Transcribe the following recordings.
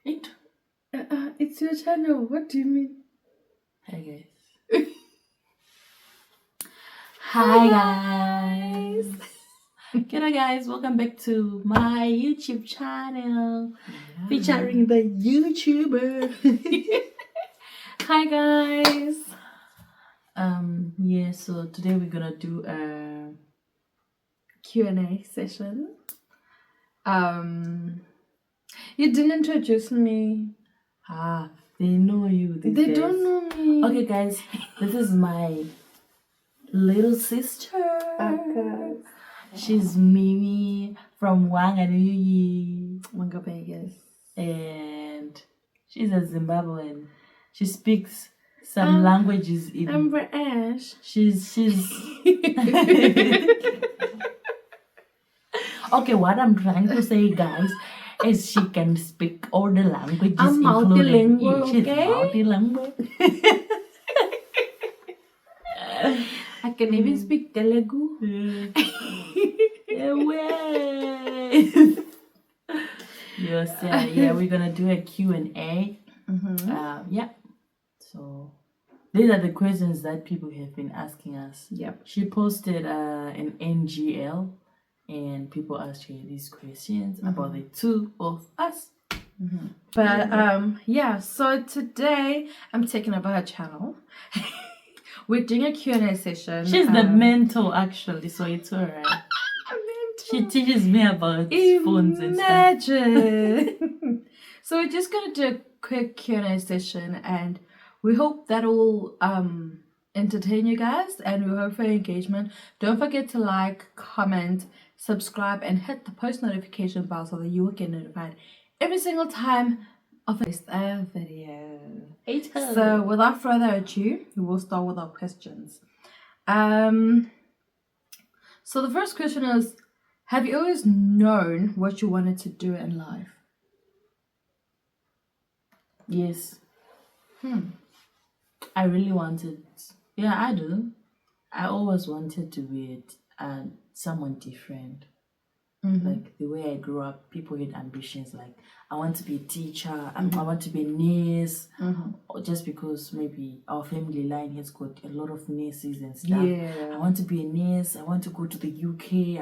It. It's your channel. What do you mean? Hi guys. Hi guys. G'day guys, welcome back to my YouTube channel featuring the YouTuber. Hi guys. Yeah, so today we're gonna do a Q&A session. You didn't introduce me. They know you. They guys. don't know me. Okay guys, this is my little sister. Okay. She's Mimmy from Qand A. Manga Vegas. And she's a Zimbabwean. She speaks some languages in I'm British. she's Okay, what I'm trying to say guys is she can speak all the languages. I'm multilingual, She's okay? multilingual. I can even speak Telugu. Yes, yeah, we're gonna do a Q&A. Yeah. So these are the questions that people have been asking us. Yep. She posted an NGL, and people asked her these questions about the two of us. But yeah, so today I'm taking over her channel. We're doing a Q&A session. She's the mentor actually, so it's alright. She teaches me about phones and stuff. Imagine. So we're just gonna do a quick Q&A session, and we hope that will entertain you guys, and we hope for your engagement. Don't forget to like, comment, subscribe, and hit the post notification bell so that you will get notified every single time of a video. So without further ado, we will start with our questions. So the first question is, have you always known what you wanted to do in life? Yes. I really wanted. Yeah, I do. I always wanted to be someone different. Like the way I grew up, people had ambitions like I want to be a teacher, I want to be a nurse, or just because maybe our family line has got a lot of nurses and stuff. Yeah. I want to be a nurse, I want to go to the UK,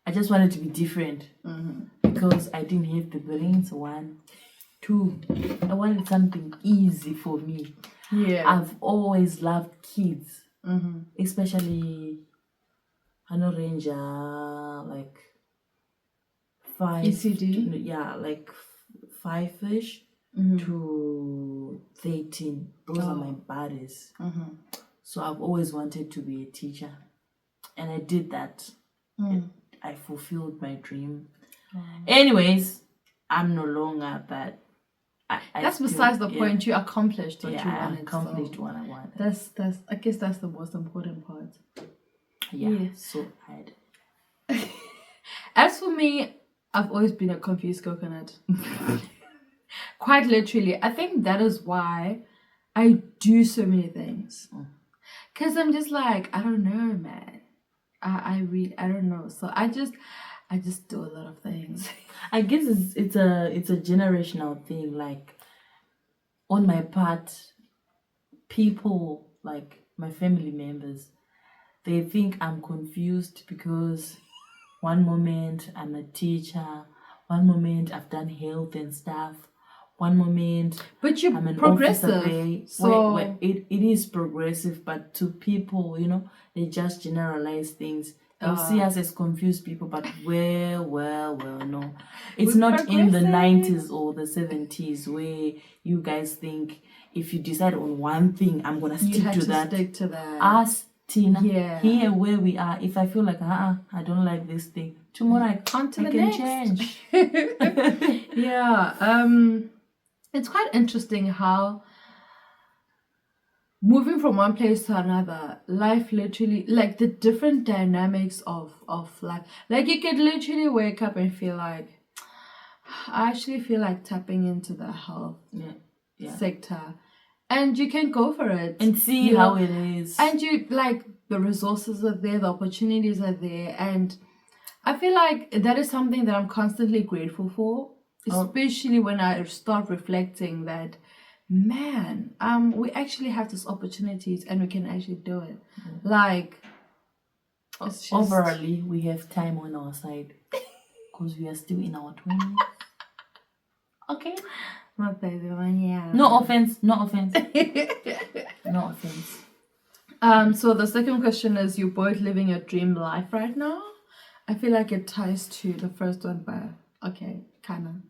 I just wanted to be different because I didn't have the brains. 1, 2, I wanted something easy for me. Yeah. I've always loved kids, especially Hano Ranger, like 5 ECD? like 5ish to 13. Those are my buddies. So I've always wanted to be a teacher, and I did that. I fulfilled my dream. Anyways, I'm no longer, but that's besides the point. You accomplished what you wanted. I accomplished what I wanted. That's I guess that's the most important part. Yeah. So I'd. As for me, I've always been a confused coconut. Quite literally. I think that is why I do so many things. Because I'm just like, I don't know, man. I read, I don't know. So I just do a lot of things. I guess it's a generational thing. Like on my part, people like my family members, they think I'm confused because one moment I'm a teacher, one moment I've done health and stuff, one moment but you're I'm an progressive. officer. So it is progressive, but to people, they just generalize things. They'll see us as confused people, but well, no. It's not in the 90s or the 70s where you guys think if you decide on one thing, I'm gonna stick to that. Us, Tina, here where we are, if I feel like I don't like this thing, tomorrow I can change. Yeah. It's quite interesting how moving from one place to another, life literally, like the different dynamics of life. Like you could literally wake up and feel like, I actually feel like tapping into the health sector. And you can go for it. And see how it is. And you, like, the resources are there, the opportunities are there. And I feel like that is something that I'm constantly grateful for. especially when I start reflecting that, man, we actually have these opportunities and we can actually do it. Like, it's just... overall, we have time on our side because we are still in our 20s. Okay. My baby one, yeah. No offense. No offense. No offense. So the second question is, you're both living your dream life right now. I feel like it ties to the first one, but okay, kinda.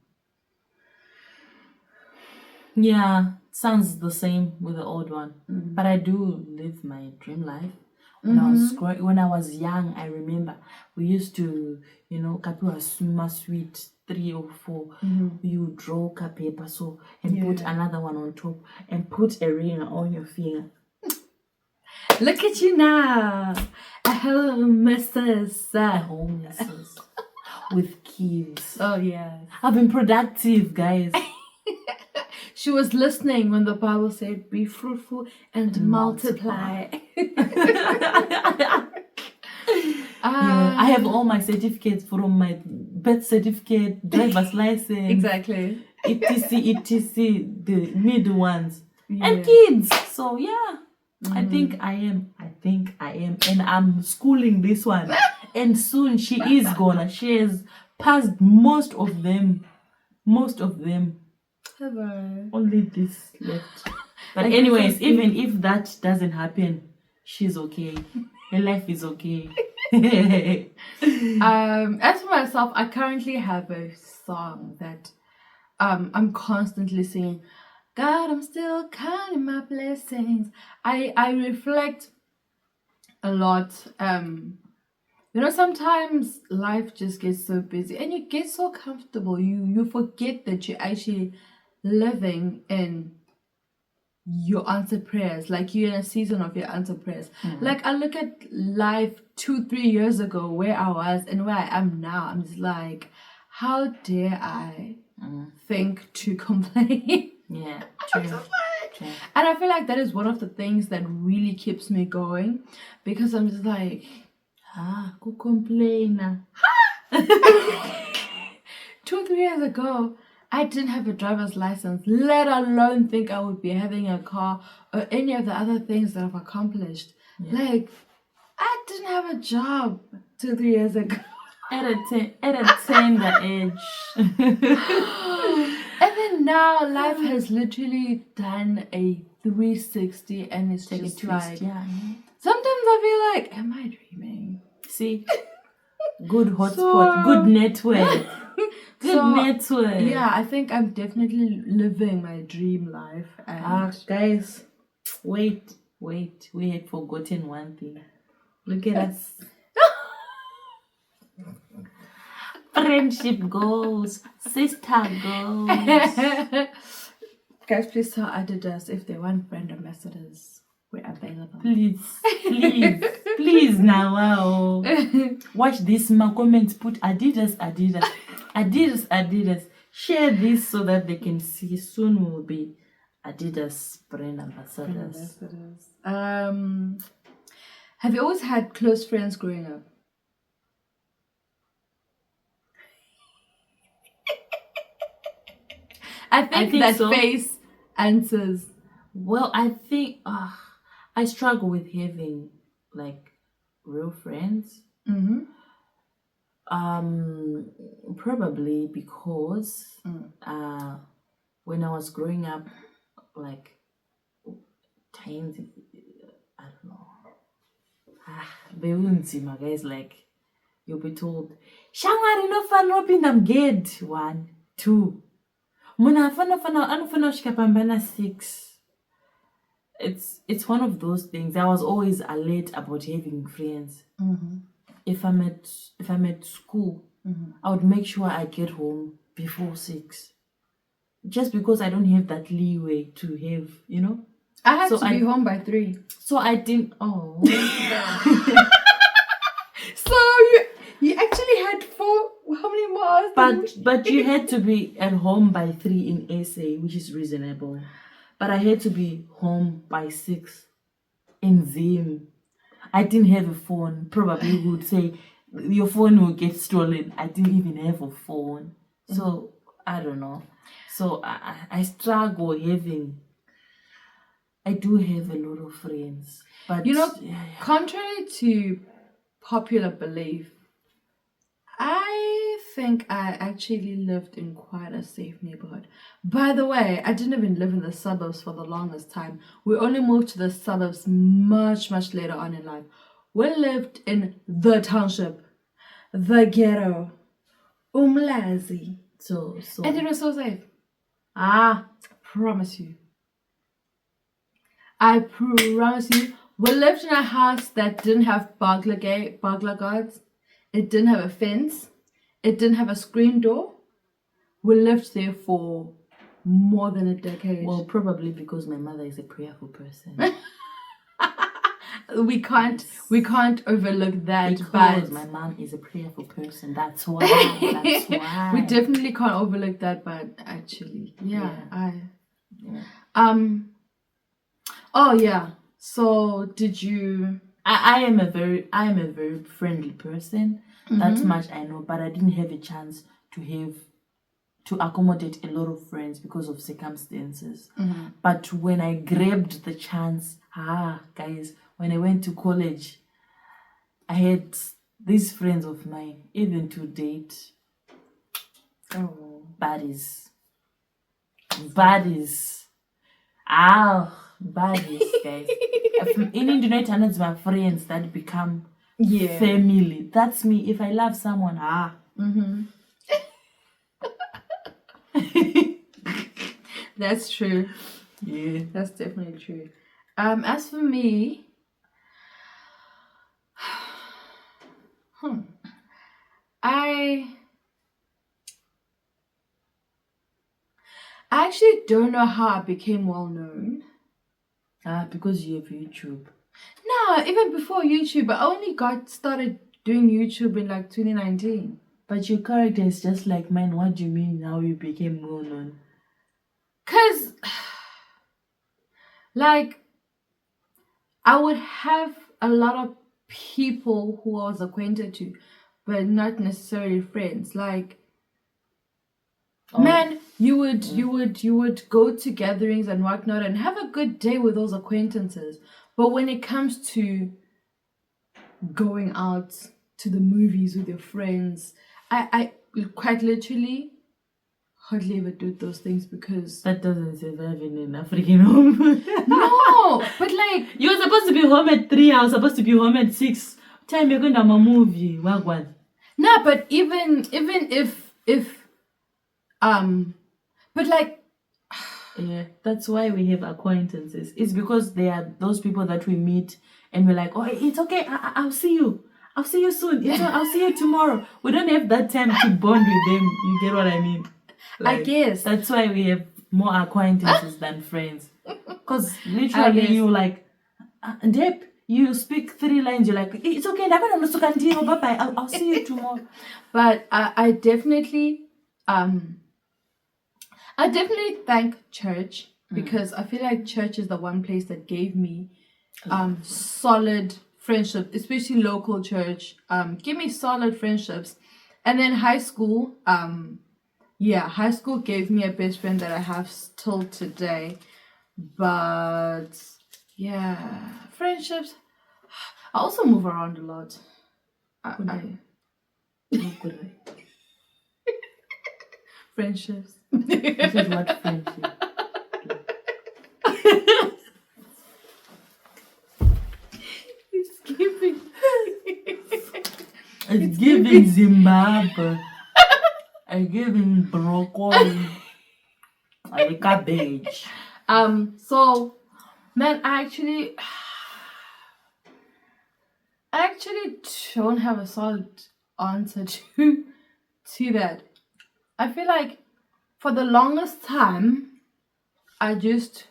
Yeah, sounds the same with the old one. But I do live my dream life. When I was young, I remember we used to, kapiwa suma sweet 3 or 4. You draw a paper and put another one on top and put a ring on your finger. Look at you now, a whole missus. With kids. Oh yeah, I've been productive, guys. She was listening when the Bible said, "Be fruitful and multiply." I have all my certificates from my birth certificate, driver's license. Exactly. etc. The middle ones. And kids. So yeah. I think I am. And I'm schooling this one. And soon she has passed most of them. Only this left. But anyways, even if that doesn't happen, she's okay. Her life is okay. As for myself, I currently have a song that I'm constantly singing. God, I'm still counting my blessings. I reflect a lot. Sometimes life just gets so busy and you get so comfortable. You forget that you're actually living in your answered prayers. Like, you're in a season of your answered prayers. Like, I look at life 2-3 years ago, where I was and where I am now. I'm just like, how dare I think to complain? Yeah, true. And I feel like that is one of the things that really keeps me going, because I'm just like, go complain. 2-3 years ago, I didn't have a driver's license, let alone think I would be having a car or any of the other things that I've accomplished. Like, I didn't have a job 2-3 years ago. At a tender age. And then now life has literally done a 360, and it's just like, sometimes I feel like, am I dreaming? See, good hotspot, good network. Network. Yeah, I think I'm definitely living my dream life. And guys, wait, we had forgotten one thing. Look at us. Friendship goals, sister goals. Guys, please tell Adidas if they want brand ambassadors, we're available. Please now. Wow. Watch this. My comments put Adidas. Share this so that they can see. Soon we will be Adidas brand ambassadors. Have you always had close friends growing up? I think that so. Face answers. Well, I think I struggle with having like real friends. Probably because when I was growing up, like times, I don't know. Bewunzima, guys, like you'll be told, Shangari no fan I'm good. 1, 2. Muna anofana shikapambana 6. It's one of those things. I was always alert about having friends. If I'm at school, I would make sure I get home before 6. Just because I don't have that leeway to have, I had to be home by 3. So I didn't. Oh. So you actually had 4. How many more hours? But you had to be at home by 3 in SA, which is reasonable. But I had to be home by 6 in Zim. I didn't have a phone. Probably would say your phone will get stolen. I didn't even have a phone. So I don't know. So I struggle having. I do have a lot of friends, but contrary to popular belief, I think I actually lived in quite a safe neighborhood. By the way, I didn't even live in the suburbs for the longest time. We only moved to the suburbs much, much later on in life. We lived in the township, the ghetto, Umlazi. So And it was so safe. Promise you. I promise you. We lived in a house that didn't have burglar guards. It didn't have a fence. It didn't have a screen door. We lived there for more than a decade. Well, probably because my mother is a prayerful person. we can't overlook that. Because my mom is a prayerful person. That's why. That's why. We definitely can't overlook that. But actually, Oh yeah. So did you? I am a very friendly person. That much I know, but I didn't have a chance to accommodate a lot of friends because of circumstances. But when I grabbed the chance, guys, when I went to college, I had these friends of mine, even to date. Buddies, buddies, guys. In Indonesia, my friends that become family. That's me. If I love someone, That's true. Yeah, that's definitely true. As for me, I actually don't know how I became well known. because you have YouTube. No, even before YouTube, I only got started doing YouTube in like 2019. But your character is just like mine. What do you mean how you became well known? Cause like I would have a lot of people who I was acquainted to, but not necessarily friends. Like man, you would go to gatherings and whatnot and have a good day with those acquaintances. But when it comes to going out to the movies with your friends, I quite literally hardly ever do those things because that doesn't survive in an African home. No, but like you're supposed to be home at 3. I was supposed to be home at 6. Time you're going to a movie. Wagwan. No, but even if but like yeah, that's why we have acquaintances. It's because they are those people that we meet and we're like, oh, it's okay. I'll see you. I'll see you soon. I'll see you tomorrow. We don't have that time to bond with them. You get what I mean? Like, I guess that's why we have more acquaintances than friends. Because literally you like, Dep, you speak 3 lines. You're like, it's okay. Bye-bye. I'll see you tomorrow. But I definitely thank church because I feel like church is the one place that gave me solid friendship, especially local church. Give me solid friendships. And then high school, high school gave me a best friend that I have still today. But yeah, friendships. I also move around a lot. Friendships. This is what friendship. It's giving Zimbabwe. I'm giving broccoli. Like cabbage. So, man, I actually don't have a solid answer to that. I feel like for the longest time, I just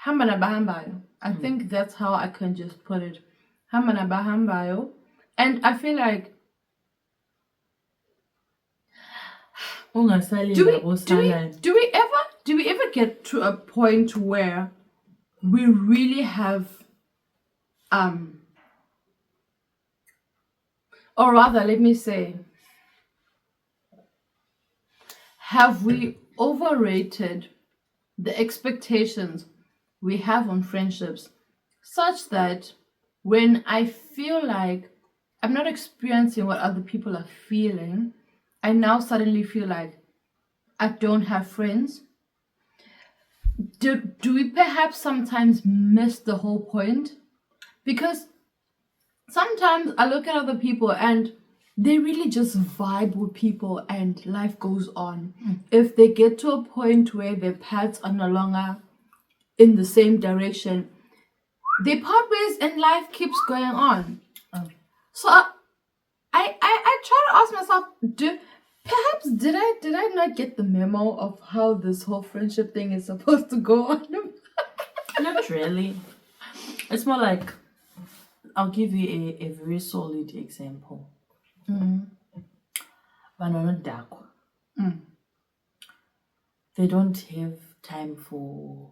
hamanabahambayo. I think that's how I can just put it. Hamanabahambayo. And I feel like do we ever get to a point where we really have or rather let me say have we overrated the expectations we have on friendships such that when I feel like I'm not experiencing what other people are feeling, I now suddenly feel like I don't have friends? Do we perhaps sometimes miss the whole point? Because sometimes I look at other people and they really just vibe with people and life goes on. If they get to a point where their paths are no longer in the same direction, they part ways and life keeps going on. So I try to ask myself, perhaps did I not get the memo of how this whole friendship thing is supposed to go on? Not really. It's more like, I'll give you a very solid example. Banana they don't have time for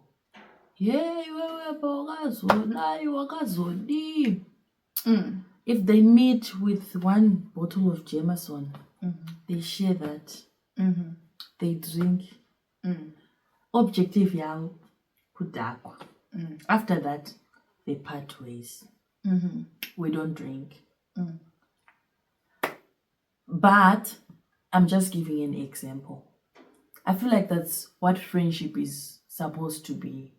if they meet with one bottle of Jameson, they share that. They drink. Objective yawo kudakwa. After that, they part ways. We don't drink. But I'm just giving an example. I feel like that's what friendship is supposed to be.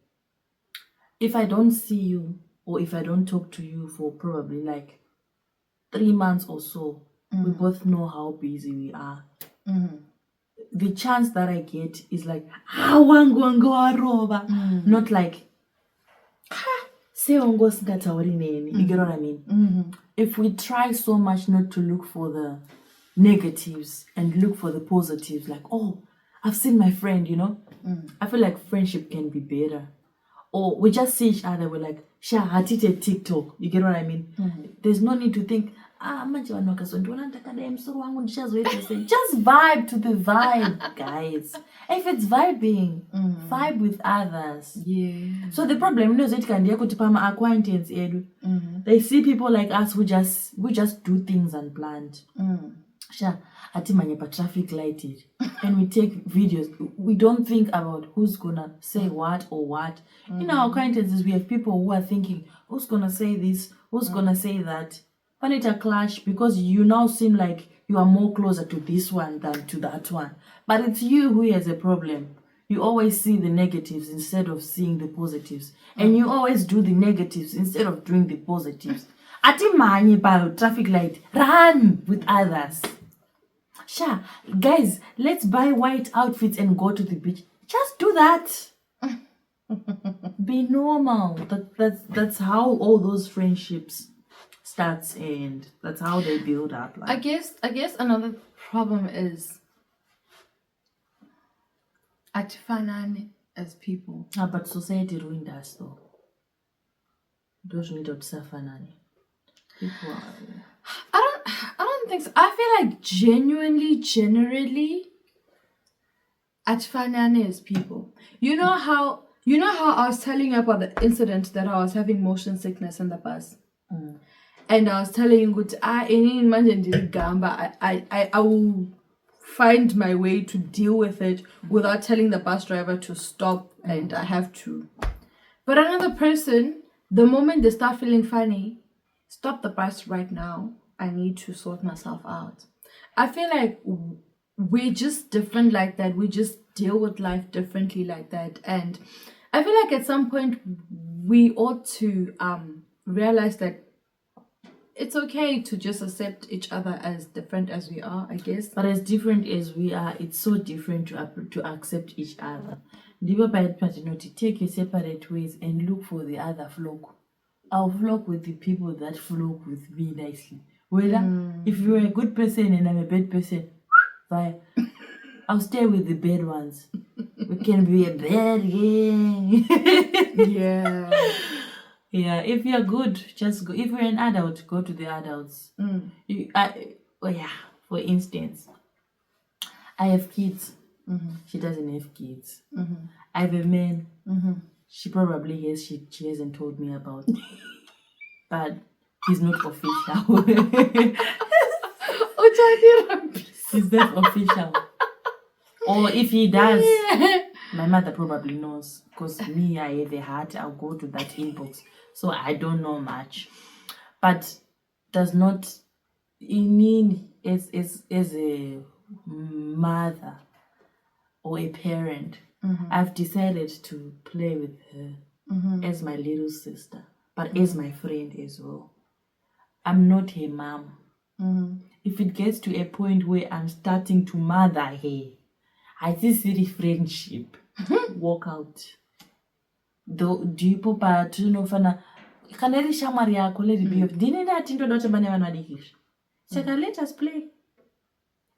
If I don't see you or if I don't talk to you for probably like 3 months or so, we both know how busy we are. The chance that I get is like, not like, you get what I mean? If we try so much not to look for the negatives and look for the positives, like, oh, I've seen my friend, I feel like friendship can be better. Or we just see each other, we're like, I did a TikTok. You get what I mean? There's no need to think, just vibe to the vibe, guys. If it's vibing, vibe with others. Yeah. So the problem is it can acquaintance. They see people like us who just do things unplanned. Traffic lighted, and we take videos. We don't think about who's gonna say what or what. In our acquaintances, we have people who are thinking, who's gonna say this, who's gonna say that. When it a clash, because you now seem like you are more closer to this one than to that one. But it's you who has a problem. You always see the negatives instead of seeing the positives. And you always do the negatives instead of doing the positives. Traffic light, run with others. Guys, let's buy white outfits and go to the beach. Just do that. Be normal. That's how all those friendships starts, and that's how they build up. I guess another problem is atifanani as people. But society ruined us though. Those need to suffer. People are... I don't think so. I feel like generally, atifanani is people. You know how I was telling you about the incident that I was having motion sickness in the bus. And I was telling you, I will find my way to deal with it without telling the bus driver to stop, and I have to. But another person, the moment they start feeling funny, stop the bus right now. I need to sort myself out. I feel like we're just different like that. We just deal with life differently like that. And I feel like at some point we ought to realize that it's okay to just accept each other as different as we are, I guess. But as different as we are, it's so different to accept each other. Take your separate ways and look for the other flock. I'll flock with the people that flock with me nicely. Whether if you're a good person and I'm a bad person, fine. I'll stay with the bad ones. We can be a bad gang. Yeah. Yeah, if you're good, just go. If you're an adult, go to the adults. For instance, I have kids. She doesn't have kids. I have a man. She probably has. She hasn't told me about. But he's not official. He's not official. Or if he does, my mother probably knows. Because me, I have a heart. I'll go to that inbox. So I don't know much. But does not... as a mother or a parent, I've decided to play with her as my little sister, but as my friend as well. I'm not her mom. If it gets to a point where I'm starting to mother her, I see the friendship walk out. Do you papa tunofana kana ri shamwari yako let it be of dini ndati ndoda kuti bane vanadikisha saka let us play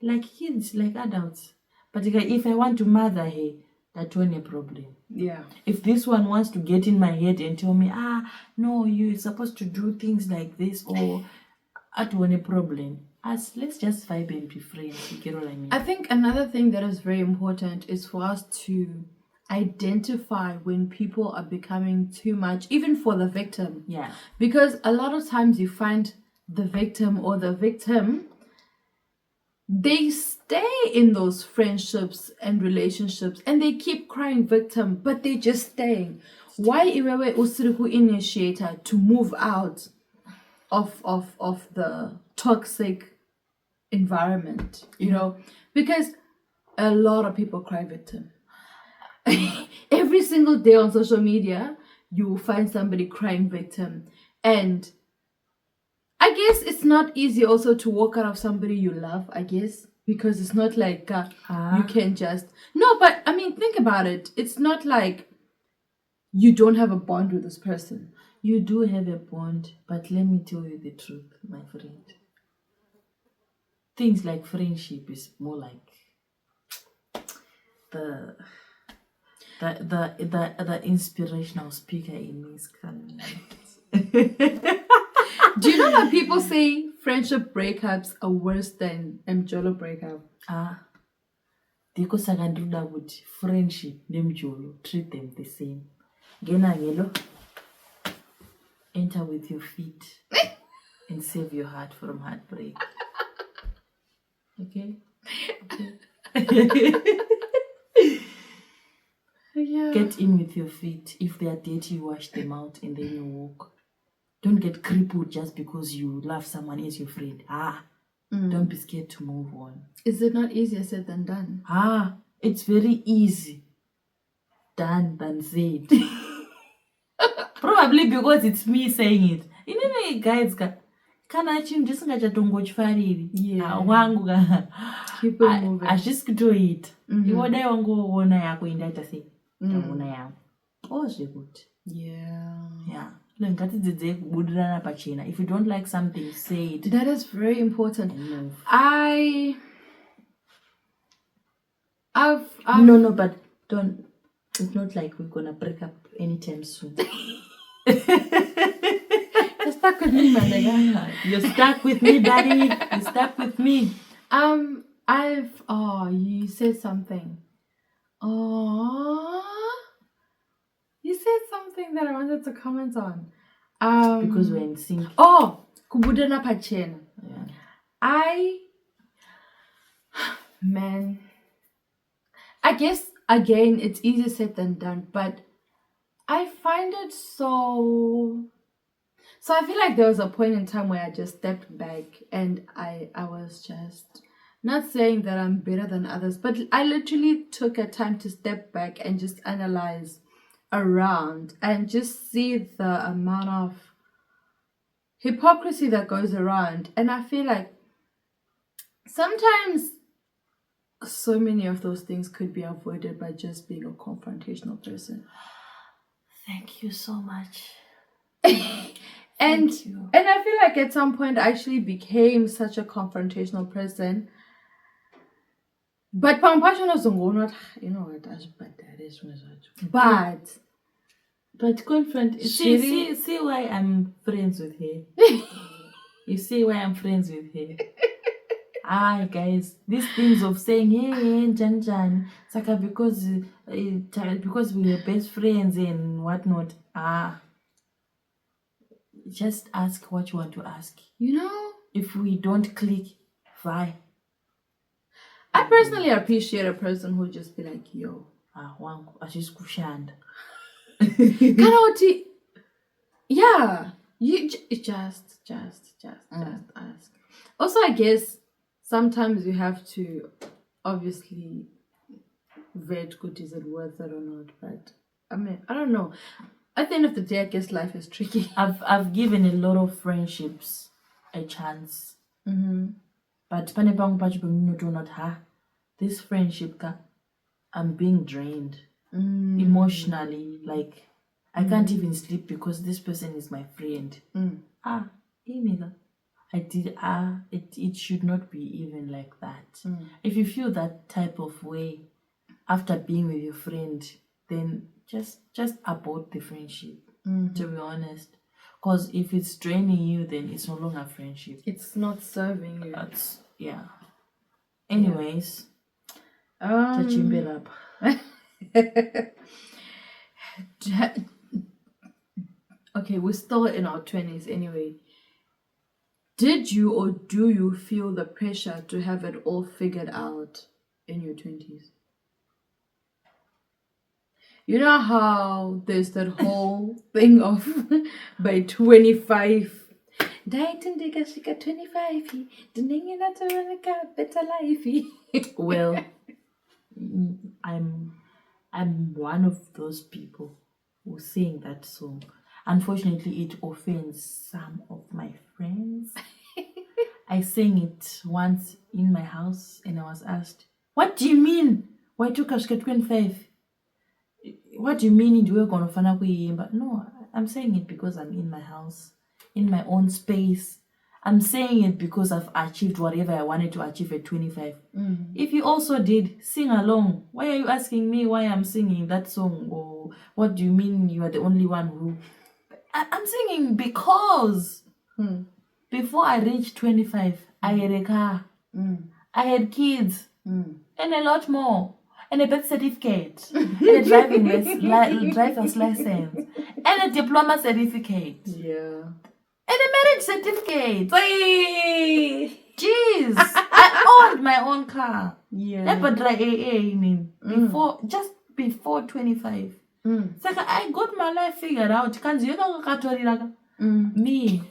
like kids, like adults. But if I want to mother her, that's only a problem. Yeah. If this one wants to get in my head and tell me, no, you're supposed to do things like this, or at one a problem, let's just vibe and be friends. You get what I mean? I think another thing that is very important is for us to identify when people are becoming too much, even for the victim. Yeah. Because a lot of times you find the victim or the victim, they stay in those friendships and relationships and they keep crying victim, but they just staying. Why iwewe usiriku initiator to move out of the toxic environment, you know? Because a lot of people cry victim. Every single day on social media, you will find somebody crying victim. And I guess it's not easy also to walk out of somebody you love, I guess, because it's not like you can just... No, but I mean, think about it. It's not like you don't have a bond with this person. You do have a bond, but let me tell you the truth, my friend. Things like friendship is more like the inspirational speaker in me is coming. Do you know that people say friendship breakups are worse than mjolo breakup? Because I can do that with friendship, mjolo, treat them the same. Genangelo, enter with your feet and save your heart from heartbreak. Okay? Yeah. Get in with your feet. If they are dirty, wash them out and then you walk. Don't get crippled just because you love someone as your friend. Don't be scared to move on. Is it not easier said than done? It's very easy done than said. Probably because it's me saying it. You know, guys, kana chim ndisingachatongochifariri. Yeah. Wangu Keep it moving. I just do it. Iwo dai wangu ona yako indaita sei. Ndabona yangu. Zvekuti. Yeah. If you don't like something, say it. That is very important. No, but don't. It's not like we're gonna break up anytime soon. You're stuck with me, my nigga. You're stuck with me, daddy. You're stuck with me. You said something. You said something that I wanted to comment on. Because we're in sync. Kubudana Pachena. Yeah. Man, I guess again it's easier said than done, but I find it so I feel like there was a point in time where I just stepped back and I was just not saying that I'm better than others, but I literally took a time to step back and just analyze around and just see the amount of hypocrisy that goes around. And I feel like sometimes so many of those things could be avoided by just being a confrontational person. Thank you so much. And I feel like at some point I actually became such a confrontational person. But you know what, that is but confront. See why I'm friends with her. You see why I'm friends with her. Guys, these things of saying hey Jan Saka because we were best friends and whatnot. Just ask what you want to ask. You know, if we don't click, why? I personally appreciate a person who just be like, yo. Wangu ashisikushanda. Kanoti. Yeah. You just ask. Also, I guess sometimes you have to obviously vet good, is it worth it or not, but I mean, I don't know. At the end of the day, I guess life is tricky. I've given a lot of friendships a chance. But pane pangu pacho peminotoona kuti this friendship I'm being drained emotionally. Like I can't even sleep because this person is my friend. It should not be even like that. If you feel that type of way after being with your friend, then just abort the friendship, to be honest. Because if it's draining you, then it's no longer friendship. It's not serving you. Yeah. Anyways, touching it up. Okay, we're still in our 20s anyway. Did you or do you feel the pressure to have it all figured out in your 20s? You know how there's that whole thing of by 25. 25. Better life. Well, I'm one of those people who sing that song. Unfortunately, it offends some of my friends. I sang it once in my house and I was asked, "What do you mean? Why took us 25? What do you mean we're gonna find out?" But no, I'm saying it because I'm in my house, in my own space. I'm saying it because I've achieved whatever I wanted to achieve at 25. If you also did, sing along. Why are you asking me why I'm singing that song? Or what do you mean you are the only one who... I'm singing because before I reached 25, I had a car. I had kids. And a lot more. And a birth certificate. And a driver's license. And a diploma certificate. Yeah. And a marriage certificate. Jeez. I owned my own car. Yeah. Before 25. So I got my life figured out. Me.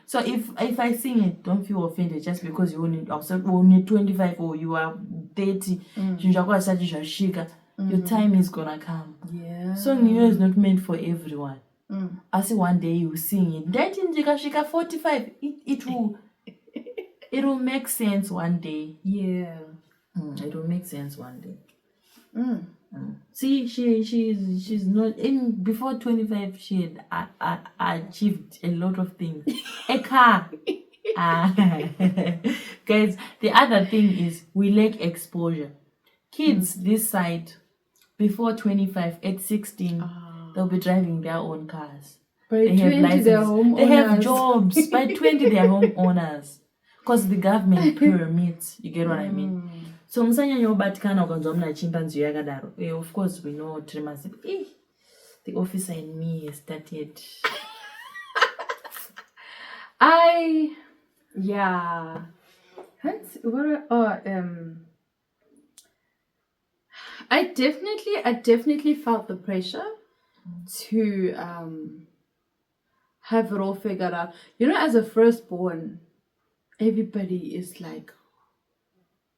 So if I sing it, don't feel offended just because you only 25 or you are 30. Your time is gonna come. Yeah. Song is not meant for everyone. I see one day you sing it. 45. It will make sense one day. Yeah. It will make sense one day. See, she's not in before 25. She had achieved a lot of things. A car. Guys, the other thing is we lack exposure. Kids this side, before 25, at 16, they'll be driving their own cars. By 20, they're homeowners. They have jobs. By 20, they're homeowners. Because the government permits. You get what I mean? So of course we know Tremas. The officer in me started. I definitely felt the pressure to have it all figured out. You know, as a firstborn, everybody is like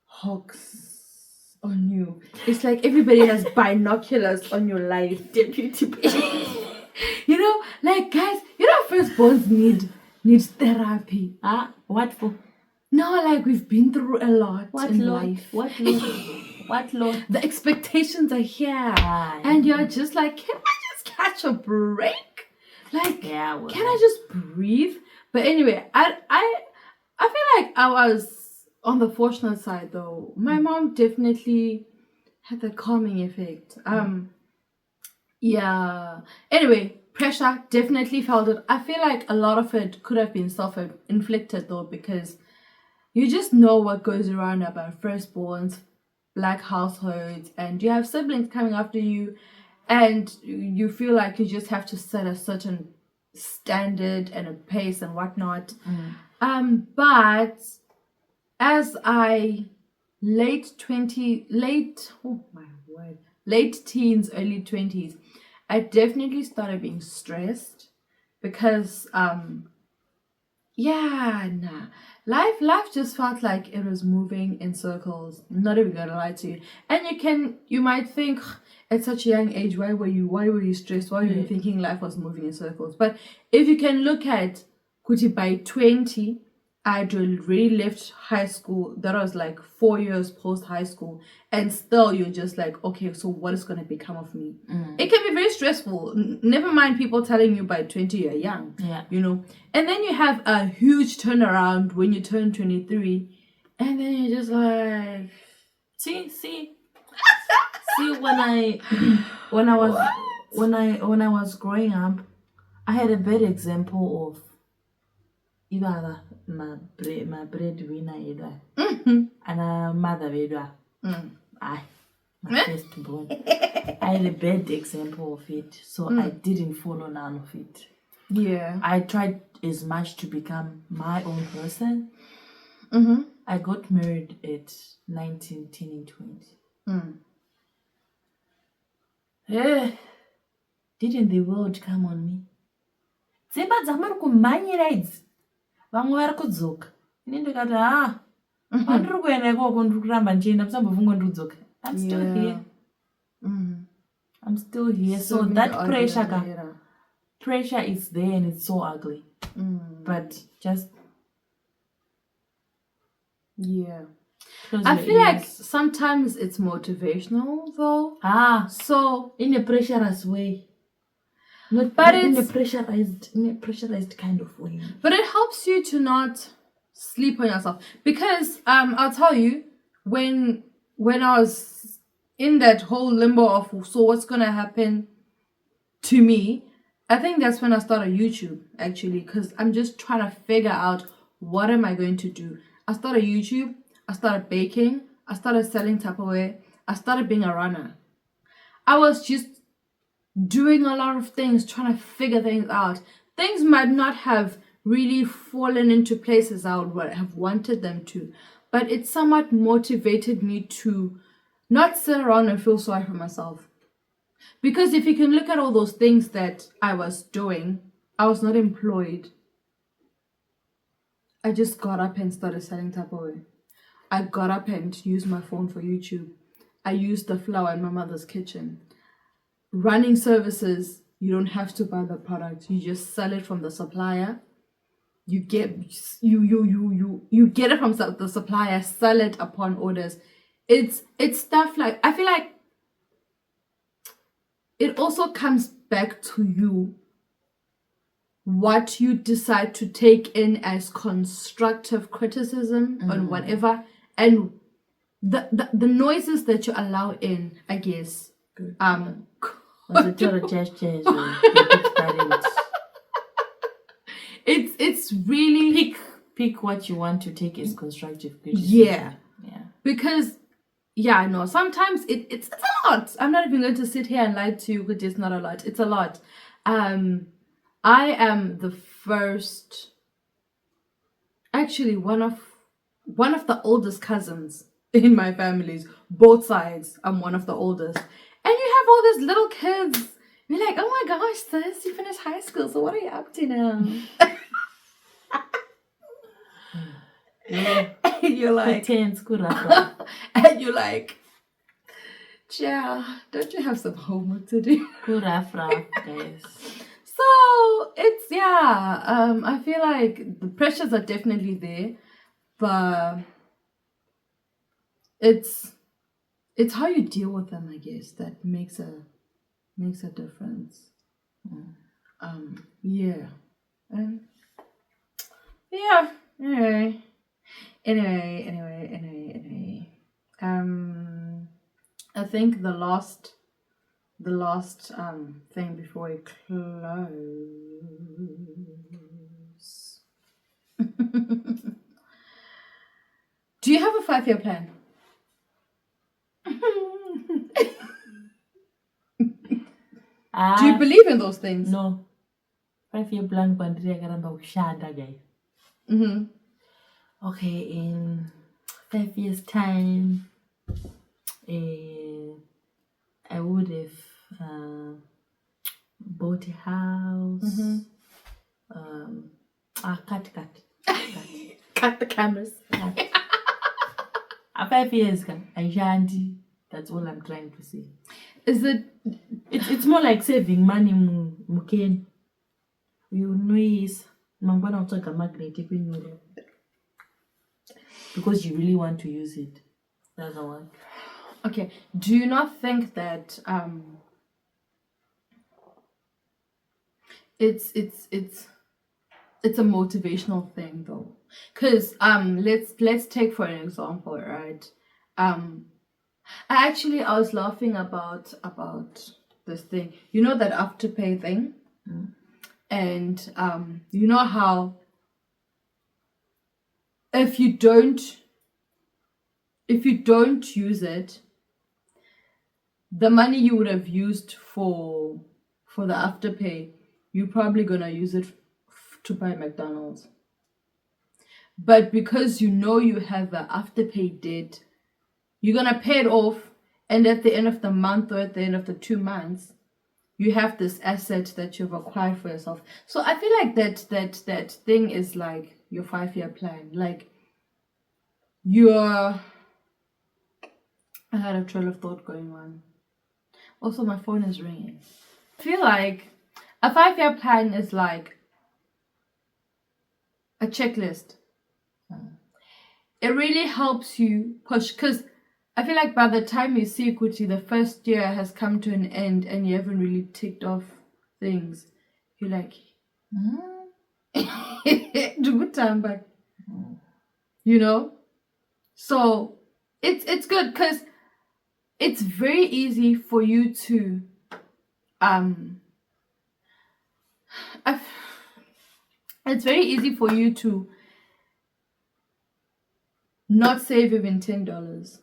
hawks on you. It's like everybody has binoculars on your life. Deputy. You know, like guys, you know, firstborns need therapy. What for? No, like we've been through a lot in life. What lot? The expectations are here, and you're just like, can I just catch a break? Like, can I just breathe? But anyway, I feel like I was on the fortunate side though. My mom definitely had that calming effect. Yeah. Anyway, pressure, definitely felt it. I feel like a lot of it could have been self-inflicted though, because you just know what goes around about firstborns, black households, and you have siblings coming after you, and you feel like you just have to set a certain standard and a pace and whatnot. But as I late teens, early 20s, I definitely started being stressed because life just felt like it was moving in circles. Not even gonna lie to you. And you might think at such a young age, why were you stressed? Why were you thinking life was moving in circles? But if you can look at Kuti, by 20, I'd already left high school. That was like 4 years post high school, and still you're just like, okay, so what is going to become of me? It can be very stressful. Never mind people telling you by 20 you're young, you know. And then you have a huge turnaround when you turn 23, and then you're just like, see when I was growing up, I had a bad example of either my breadwinner and mother my firstborn. I had a bad example of it, so I didn't follow none of it. Yeah. I tried as much to become my own person. I got married at 19, 10 and 20. Didn't the world come on me? Dzimba dzamuri kumhanyira idzi vamwe vari kudzoka ini ndikati pandiri kuenda ikoko ndiri kuramba ndichienda musambovhungwa ndiri kudzoka. I'm still here. I'm still here. So that pressure is there and it's so ugly. But just I feel like sometimes it's motivational though. So in a pressurized way. In a pressurized kind of way. But it helps you to not sleep on yourself. Because I'll tell you, when I was in that whole limbo of so what's gonna happen to me, I think that's when I started YouTube actually, because I'm just trying to figure out what am I going to do. I started YouTube, I started baking, I started selling Tupperware, I started being a runner. I was just doing a lot of things, trying to figure things out. Things might not have really fallen into places I would have wanted them to, but it somewhat motivated me to not sit around and feel sorry for myself. Because if you can look at all those things that I was doing, I was not employed. I just got up and started selling Tupperware. I got up and used my phone for YouTube. I used the flour in my mother's kitchen. Running services, you don't have to buy the product. You just sell it from the supplier. You get it from the supplier, sell it upon orders. It's stuff like, I feel like it also comes back to you, what you decide to take in as constructive criticism on whatever, and the noises that you allow in, I guess. Good. It's really pick what you want to take as constructive criticism. Yeah. Because I know sometimes it's a lot. I'm not even going to sit here and lie to you, because it's not a lot. It's a lot. I am the first, actually one of the oldest cousins in my families, both sides. I'm one of the oldest. And you have all these little kids. You're like, oh my gosh, sis, you finished high school, so what are you up to now? And you're like, and you're like, don't you have some homework to do? Guys. So it's I feel like the pressures are definitely there, but it's how you deal with them, I guess, that makes a difference. Anyway. I think the last thing before we close. Do you have a 5-year plan? Do you believe in those things? No. 5-year plan kwandiri yakaramba kushanda guys. Okay, in 5 years time, I would have bought a house. Cut. Cut the cameras. 5 years, Aishanti. That's all I'm trying to say. Is it? It's more like saving money, Muken. You know, is Mambana talk a magnet because you really want to use it. That's all. Okay. Do you not think that it's a motivational thing though? Because let's take for an example, right? I was laughing about this thing. You know that Afterpay thing? And you know how if you don't use it, the money you would have used for the Afterpay, you're probably gonna use it to buy McDonald's. But because you know you have the Afterpay debt, you're gonna pay it off, and at the end of the month or at the end of the 2 months, you have this asset that you've acquired for yourself. So I feel like that thing is like your 5-year plan. Like I had a trail of thought going on. Also, my phone is ringing. I feel like a 5-year plan is like a checklist. It really helps you push, because I feel like by the time you see equity, the first year has come to an end and you haven't really ticked off things. You're like, you know? So it's good because it's very easy for you to it's very easy for you to not save even $10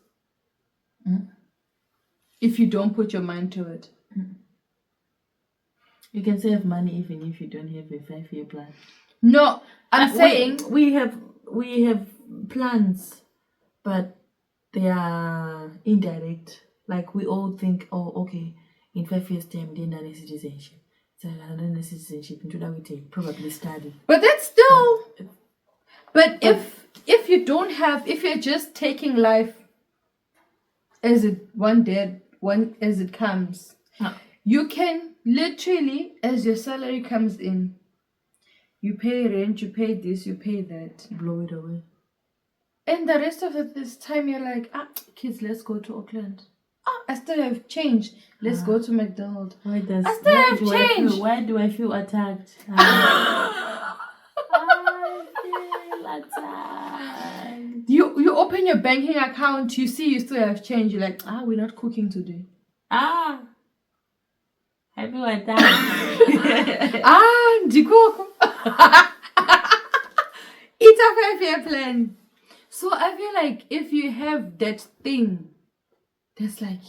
if you don't put your mind to it. You can save money even if you don't have a 5-year plan. No, I'm saying we have plans, but they are indirect. Like we all think, oh, okay, in 5 years' time, then a citizenship. So another citizenship, probably study. But that's still. But if you don't have, if you're just taking life as it as it comes, you can literally, as your salary comes in, you pay rent, you pay this, you pay that, blow it away. And the rest of this time, you're like, kids, let's go to Auckland. I still have change. Let's go to McDonald's. I still have change. Why do I feel attacked? I feel attacked. You open your banking account, you see you still have change. You're like, we're not cooking today. I feel attacked. Ndikoko. It's a 5-year plan. So I feel like if you have that thing, that's like,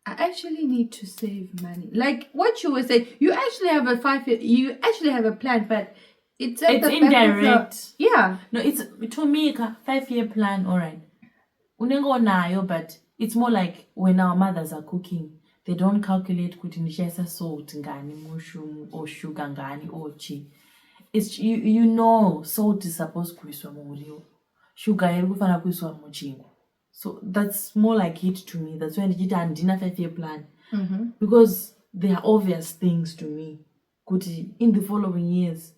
I actually need to save money. Like what you were saying, you actually have a 5-year, you actually have a plan, but it's indirect. Yeah. No, it's to me a 5-year plan. All right. Unengo nayo, but it's more like when our mothers are cooking, they don't calculate kuti nishesa salt ngani mushroom or sugar ngani or chi. It's you know salt is supposed to kuiswa muriwo. Sugar irikufana kuiswa muchingo. So that's more like it to me. That's when I did a 5-year plan. Because there are obvious things to me. Kuti in the following years,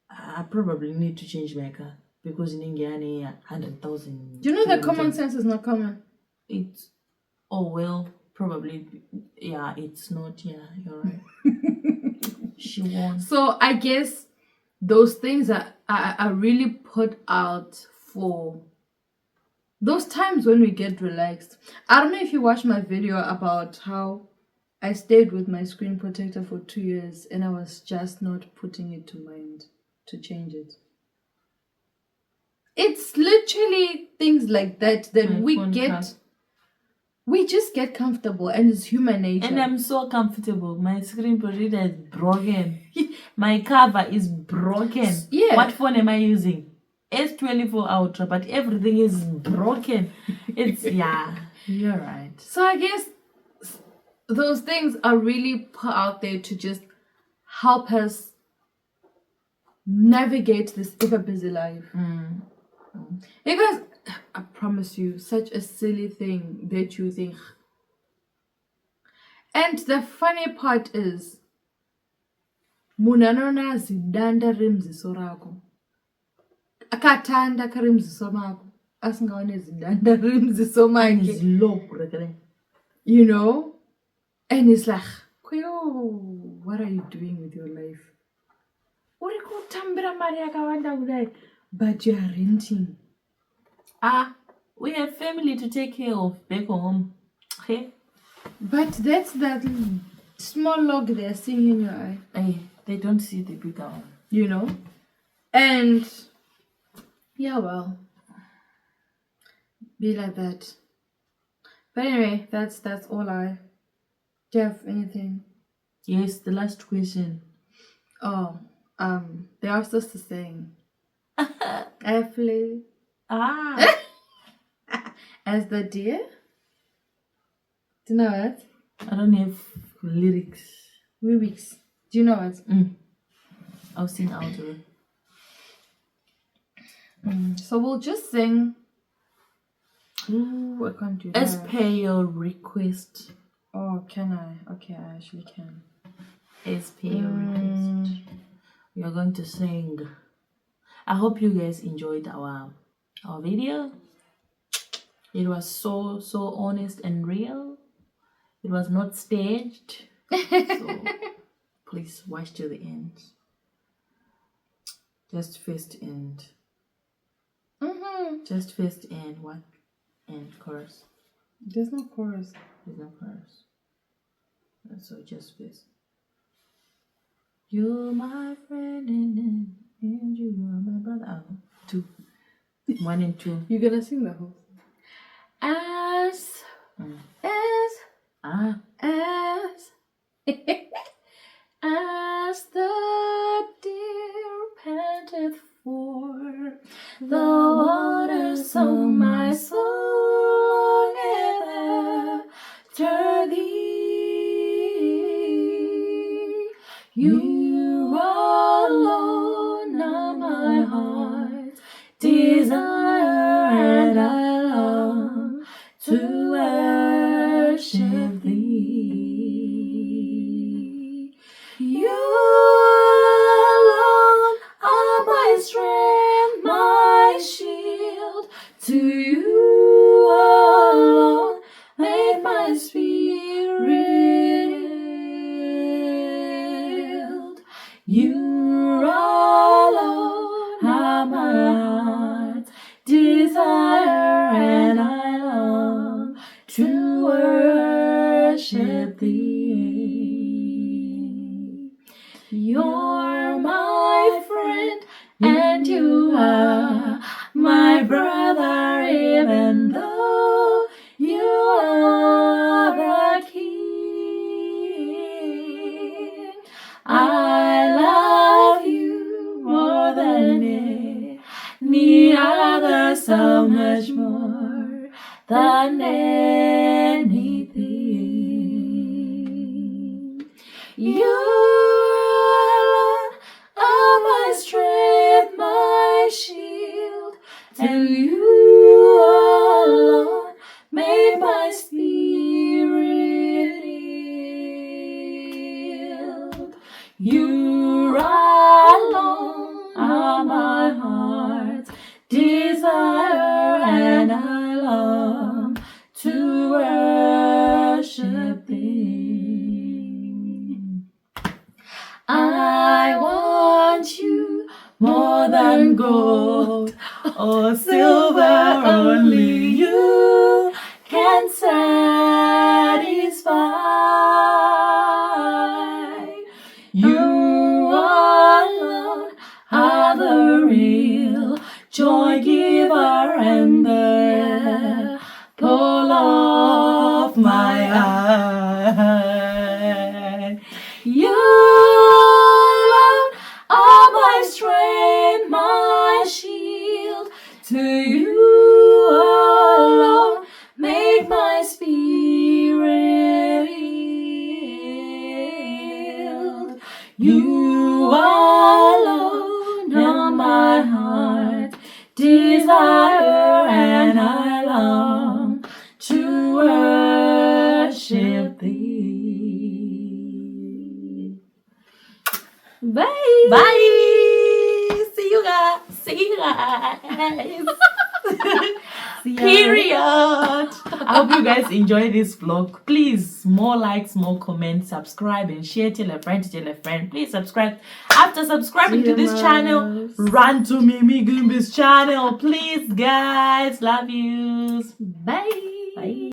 I probably need to change my car because in India 100,000. Do you know that common sense is not common? It's probably it's not. Yeah, you're right. She won. So I guess those things are really put out for those times when we get relaxed. I don't know if you watched my video about how I stayed with my screen protector for 2 years and I was just not putting it to mind to change it. It's literally things like that we get. We just get comfortable, and it's human nature. And I'm so comfortable. My screen protector is broken. My cover is broken. Yeah. What phone am I using? S24 Ultra, but everything is broken. It's, yeah, you're right. So I guess those things are really put out there to just help us navigate this ever busy life. Because I promise you, such a silly thing that you think. And the funny part is, munanona zidanda rimziso rako. Akatanda karimziso mako. Asingaone zidanda rimziso make. It's low, brother. You know? And it's like, Kweo, what are you doing with your life? But you are renting. We have family to take care of back home. Okay? But that's that small log they're seeing in your eye. Hey, they don't see the bigger one. You know? And yeah, well, be like that. But anyway, that's all I. Do you have anything? Yes, the last question. Oh, they asked us to sing. Airplay. As the deer? Do you know it? I don't have lyrics. Lyrics. Do you know it? I'll sing out of it. So we'll just sing. Ooh, I can't do that. As per your request. Oh, can I? Okay, I actually can. As per your request. We are going to sing. I hope you guys enjoyed our video. It was so honest and real. It was not staged. So please watch to the end. Just first end. Just first end. What? End chorus. There's no chorus. There's no chorus. So just first. You're my friend and you are my brother. Oh, 2. 1 and 2. You're gonna sing the whole thing. As the deer panteth for the waters of my soul, after thee, you alone are my heart's desire, and I long to worship thee. You alone are my strength, my shield. To you alone make my spirit yield. You alone are my heart's desire, and I long to worship thee. You're my friend, and you are my brother, even though you are the king. I love you more than any other, so much more than anything. You alone are my strength, my shield. To you alone make my spirit yield. You alone are my heart's desire, and I long to worship thee. I want you more than gold or silver, only you can satisfy. You alone are the real joy giver and the apple of desire, and I long to worship thee. Bye. Bye. See you guys. See you guys. Period. I hope you guys enjoy this vlog. Please, more likes, more comments, subscribe and share. Tell a friend to tell a friend. Please subscribe. After subscribing to this channel, run to Mimi Gumbi's channel. Please, guys. Love yous. Bye. Bye.